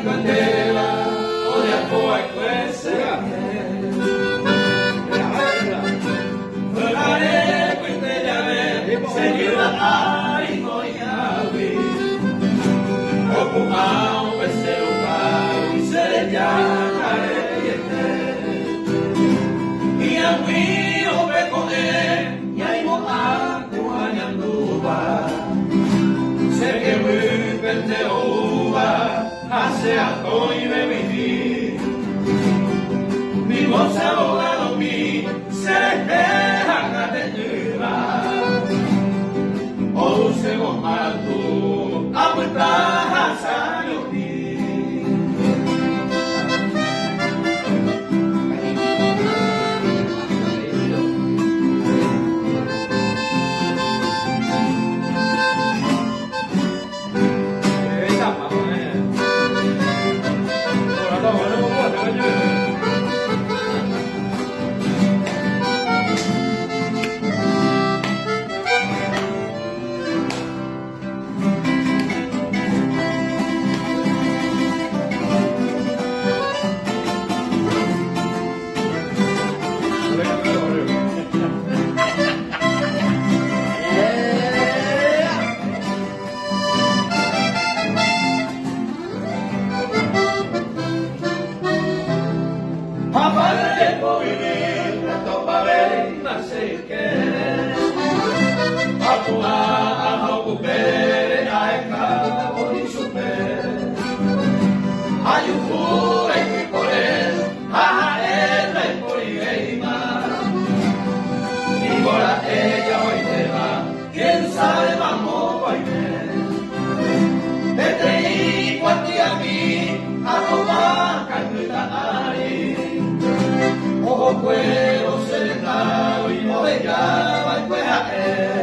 candela, odia poi questa Făcare cântele seguiră ai noi avi Ocupau pe serupau și se care este Ia mio pe cone, ia imo aku anyanduba Se que pente uva, hace atoi bebidi Mi voz abogado mi, se deja catetura O se gomatu, apuesta hasayoti ¿Quién sabe vamos a ir? Desde ahí cualquier aquí a tomar carnita ahí. Ojo cuero se le da y no le llama y pues a él.